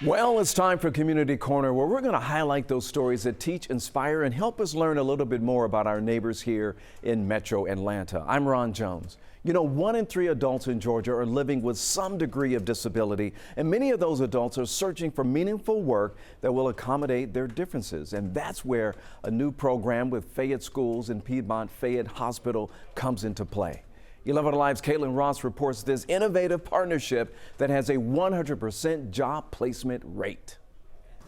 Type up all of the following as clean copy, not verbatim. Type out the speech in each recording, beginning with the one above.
Well, it's time for Community Corner, where we're going to highlight those stories that teach, inspire, and help us learn a little bit more about our neighbors here in Metro Atlanta. I'm Ron Jones. You know, 1 in 3 adults in Georgia are living with some degree of disability, and many of those adults are searching for meaningful work that will accommodate their differences. And that's where a new program with Fayette Schools and Piedmont Fayette Hospital comes into play. 11 Alive's Caitlin Ross reports this innovative partnership that has a 100% job placement rate.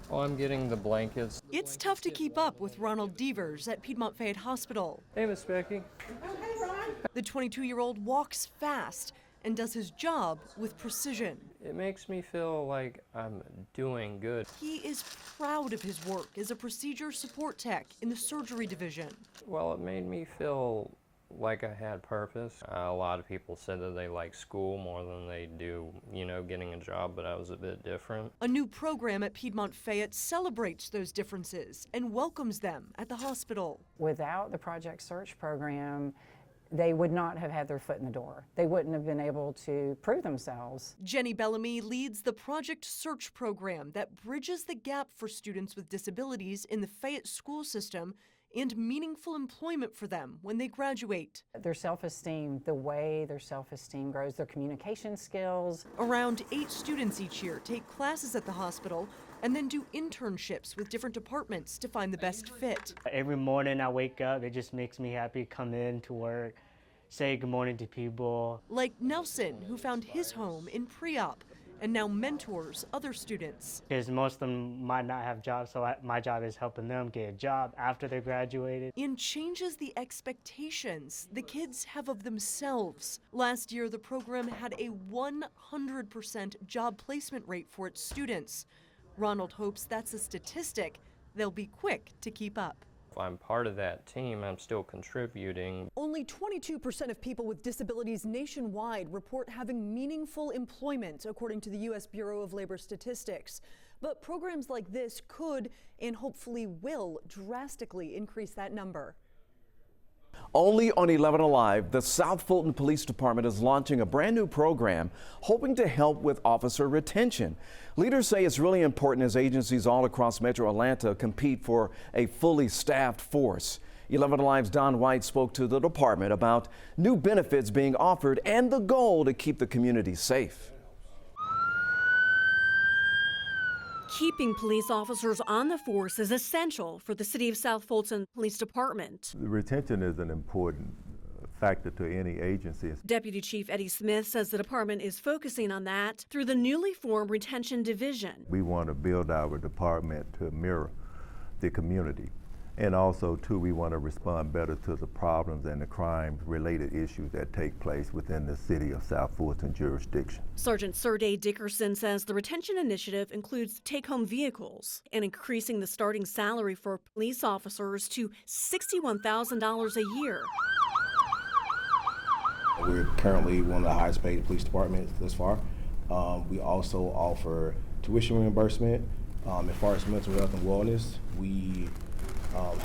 Oh, I'm getting the blankets. It's tough to keep up with Ronald Devers at Piedmont Fayette Hospital. Hey, Miss Becky. Oh, hey, Ron. The 22-year-old walks fast and does his job with precision. It makes me feel like I'm doing good. He is proud of his work as a procedure support tech in the surgery division. Well, it made me feel like I had purpose. A lot of people said that they like school more than they do, getting a job, but I was a bit different. A new program at Piedmont Fayette celebrates those differences and welcomes them at the hospital. Without the Project Search program, they would not have had their foot in the door. They wouldn't have been able to prove themselves. Jenny Bellamy leads the Project Search program that bridges the gap for students with disabilities in the Fayette school system and meaningful employment for them when they graduate. Their self-esteem, the way their self-esteem grows, their communication skills. Around 8 students each year take classes at the hospital and then do internships with different departments to find the best fit. Every morning I wake up, it just makes me happy to come in to work, say good morning to people. Like Nelson, who found his home in pre-op and now mentors other students. Because most of them might not have jobs, so my job is helping them get a job after they graduated. And changes the expectations the kids have of themselves. Last year, the program had a 100% job placement rate for its students. Ronald hopes that's a statistic they'll be quick to keep up. If I'm part of that team, I'm still contributing. Only 22% of people with disabilities nationwide report having meaningful employment, according to the U.S. Bureau of Labor Statistics. But programs like this could and hopefully will drastically increase that number. Only on 11 Alive, the South Fulton Police Department is launching a brand new program hoping to help with officer retention. Leaders say it's really important as agencies all across Metro Atlanta compete for a fully staffed force. 11 Alive's Don White spoke to the department about new benefits being offered and the goal to keep the community safe. Keeping police officers on the force is essential for the City of South Fulton Police Department. The retention is an important factor to any agency. Deputy Chief Eddie Smith says the department is focusing on that through the newly formed Retention Division. We want to build our department to mirror the community. And also, too, we want to respond better to the problems and the crime-related issues that take place within the City of South Fulton jurisdiction. Sergeant Serday Dickerson says the retention initiative includes take-home vehicles and increasing the starting salary for police officers to $61,000 a year. We're currently one of the highest paid police departments thus far. We also offer tuition reimbursement. As far as mental health and wellness, we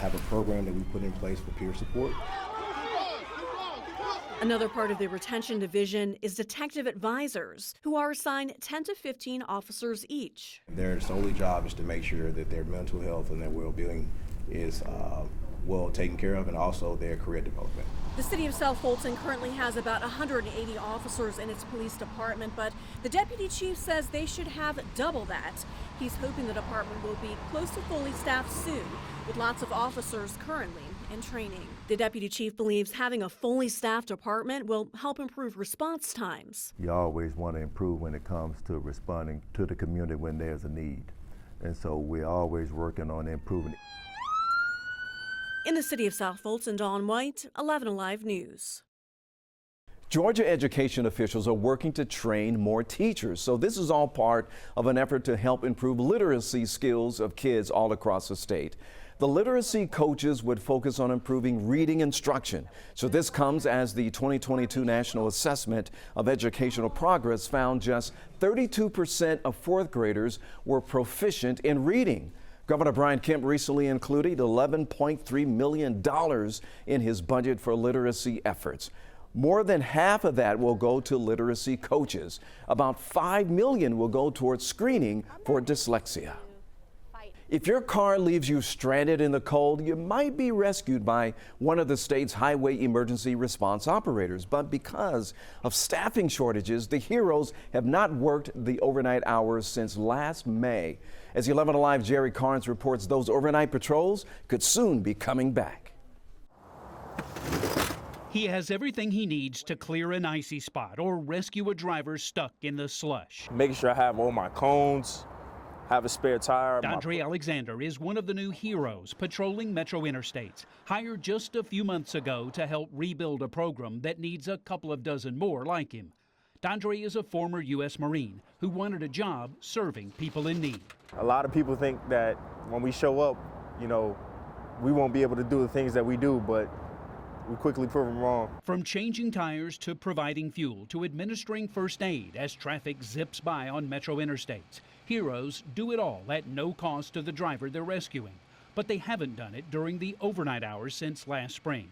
have a program that we put in place for peer support. Another part of the retention division is detective advisors, who are assigned 10 to 15 officers each. Their solely job is to make sure that their mental health and their well-being is well taken care of, and also their career development. The City of South Fulton currently has about 180 officers in its police department, but the deputy chief says they should have double that. He's hoping the department will be close to fully staffed soon, with lots of officers currently in training. The deputy chief believes having a fully staffed department will help improve response times. You always want to improve when it comes to responding to the community when there's a need. And so we're always working on improving. In the City of South Fulton, Dawn White, 11 Alive News. Georgia education officials are working to train more teachers. So this is all part of an effort to help improve literacy skills of kids all across the state. The literacy coaches would focus on improving reading instruction. So this comes as the 2022 National Assessment of Educational Progress found just 32% of fourth graders were proficient in reading. Governor Brian Kemp recently included $11.3 million in his budget for literacy efforts. More than half of that will go to literacy coaches. About $5 million will go towards screening for dyslexia. If your car leaves you stranded in the cold, you might be rescued by one of the state's highway emergency response operators. But because of staffing shortages, the heroes have not worked the overnight hours since last May. As 11 Alive Jerry Carnes reports, those overnight patrols could soon be coming back. He has everything he needs to clear an icy spot or rescue a driver stuck in the slush. Making sure I have all my cones, have a spare tire. Dondre Alexander is one of the new heroes patrolling Metro interstates, hired just a few months ago to help rebuild a program that needs a couple of dozen more like him. Dondre is a former U.S. Marine who wanted a job serving people in need. A lot of people think that when we show up, we won't be able to do the things that we do, but we quickly prove them wrong. From changing tires to providing fuel to administering first aid as traffic zips by on Metro interstates, heroes do it all at no cost to the driver they're rescuing. But they haven't done it during the overnight hours since last spring.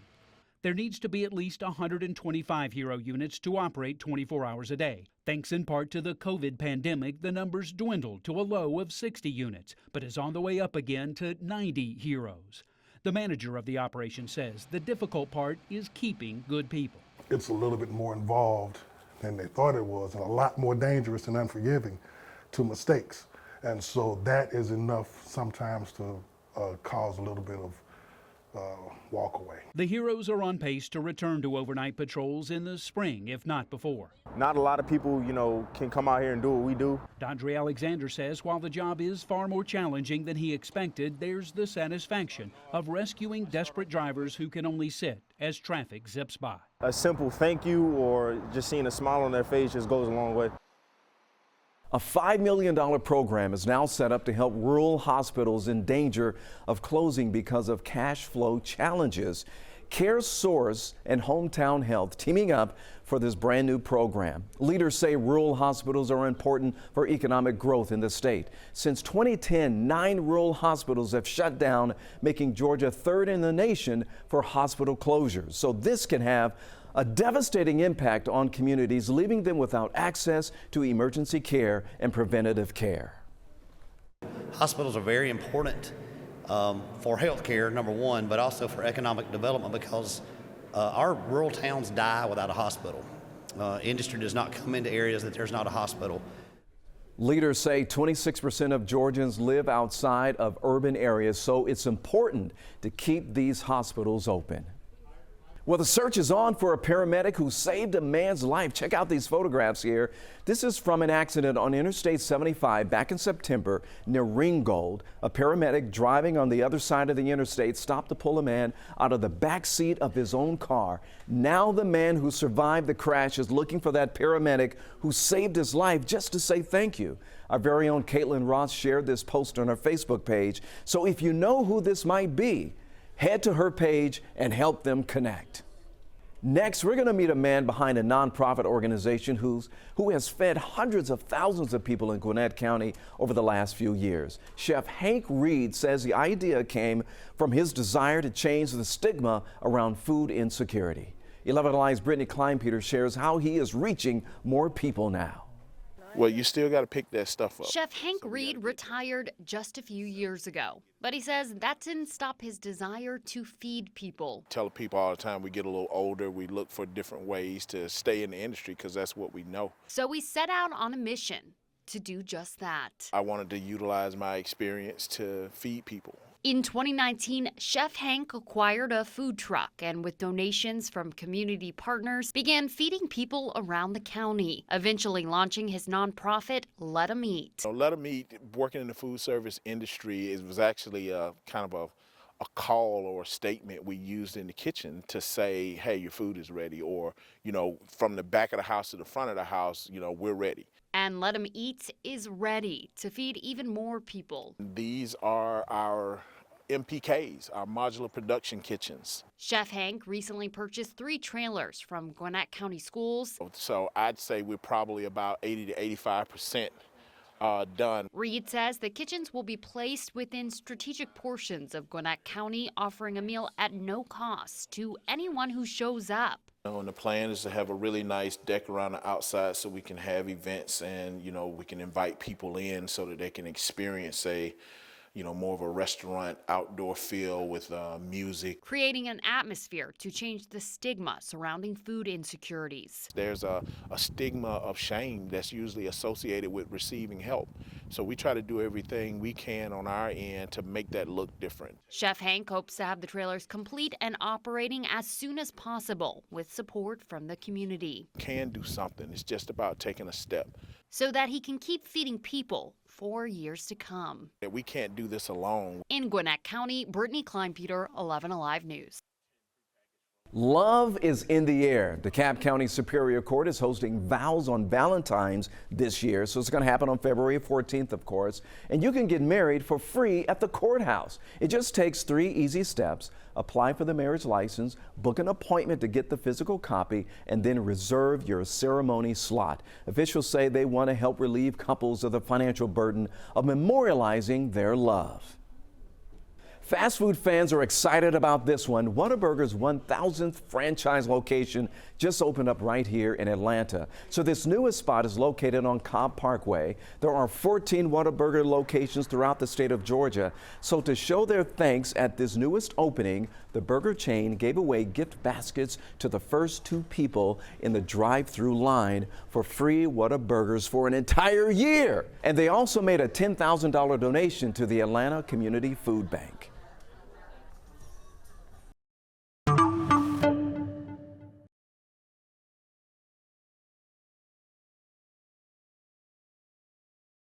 There needs to be at least 125 hero units to operate 24 hours a day. Thanks in part to the COVID pandemic, the numbers dwindled to a low of 60 units, but is on the way up again to 90 heroes. The manager of the operation says the difficult part is keeping good people. It's a little bit more involved than they thought it was, and a lot more dangerous and unforgiving to mistakes. And so that is enough sometimes to cause a little bit of walk away. The heroes are on pace to return to overnight patrols in the spring, if not before. Not a lot of people, can come out here and do what we do. Dondre Alexander says while the job is far more challenging than he expected, there's the satisfaction of rescuing desperate drivers who can only sit as traffic zips by. A simple thank you or just seeing a smile on their face just goes a long way. A $5 million program is now set up to help rural hospitals in danger of closing because of cash flow challenges. CareSource and Hometown Health teaming up for this brand new program. Leaders say rural hospitals are important for economic growth in the state. Since 2010, 9 rural hospitals have shut down, making Georgia third in the nation for hospital closures. So this can have a devastating impact on communities, leaving them without access to emergency care and preventative care. Hospitals are very important for health care, number one, but also for economic development because our rural towns die without a hospital. Industry does not come into areas that there's not a hospital. Leaders say 26% of Georgians live outside of urban areas, so it's important to keep these hospitals open. Well, the search is on for a paramedic who saved a man's life. Check out these photographs here. This is from an accident on Interstate 75 back in September near Ringgold. A paramedic driving on the other side of the interstate stopped to pull a man out of the back seat of his own car. Now the man who survived the crash is looking for that paramedic who saved his life just to say thank you. Our very own Caitlin Ross shared this post on her Facebook page. So if you know who this might be, head to her page and help them connect. Next, we're going to meet a man behind a nonprofit organization who has fed hundreds of thousands of people in Gwinnett County over the last few years. Chef Hank Reed says the idea came from his desire to change the stigma around food insecurity. 11 Alive's Brittany Kleinpeter shares how he is reaching more people now. Well, you still got to pick that stuff up. Chef Hank Reed retired just a few years ago, but he says that didn't stop his desire to feed people. Tell people all the time we get a little older, we look for different ways to stay in the industry because that's what we know. So we set out on a mission to do just that. I wanted to utilize my experience to feed people. In 2019, Chef Hank acquired a food truck and with donations from community partners began feeding people around the county, eventually launching his nonprofit, Let 'em Eat. Let 'em Eat, working in the food service industry, it was actually kind of a call or a statement we used in the kitchen to say, hey, your food is ready, or, from the back of the house to the front of the house, we're ready. And Let 'em Eat is ready to feed even more people. These are our MPKs, our modular production kitchens. Chef Hank recently purchased 3 trailers from Gwinnett County schools. So I'd say we're probably about 80 to 85% done. Reed says the kitchens will be placed within strategic portions of Gwinnett County, offering a meal at no cost to anyone who shows up. And the plan is to have a really nice deck around the outside so we can have events and, we can invite people in so that they can experience more of a restaurant outdoor feel with music. Creating an atmosphere to change the stigma surrounding food insecurities. There's a stigma of shame that's usually associated with receiving help. So we try to do everything we can on our end to make that look different. Chef Hank hopes to have the trailers complete and operating as soon as possible with support from the community. Can do something. It's just about taking a step. So that he can keep feeding people for years to come. We can't do this alone. In Gwinnett County, Brittany Kleinpeter, 11 Alive News. Love is in the air. DeKalb County Superior Court is hosting Vows on Valentine's this year, so it's going to happen on February 14th, of course. And you can get married for free at the courthouse. It just takes 3 easy steps. Apply for the marriage license, book an appointment to get the physical copy, and then reserve your ceremony slot. Officials say they want to help relieve couples of the financial burden of memorializing their love. Fast food fans are excited about this one. Whataburger's 1,000th franchise location just opened up right here in Atlanta. So this newest spot is located on Cobb Parkway. There are 14 Whataburger locations throughout the state of Georgia. So to show their thanks at this newest opening, the burger chain gave away gift baskets to the first 2 people in the drive-through line for free Whataburgers for an entire year. And they also made a $10,000 donation to the Atlanta Community Food Bank.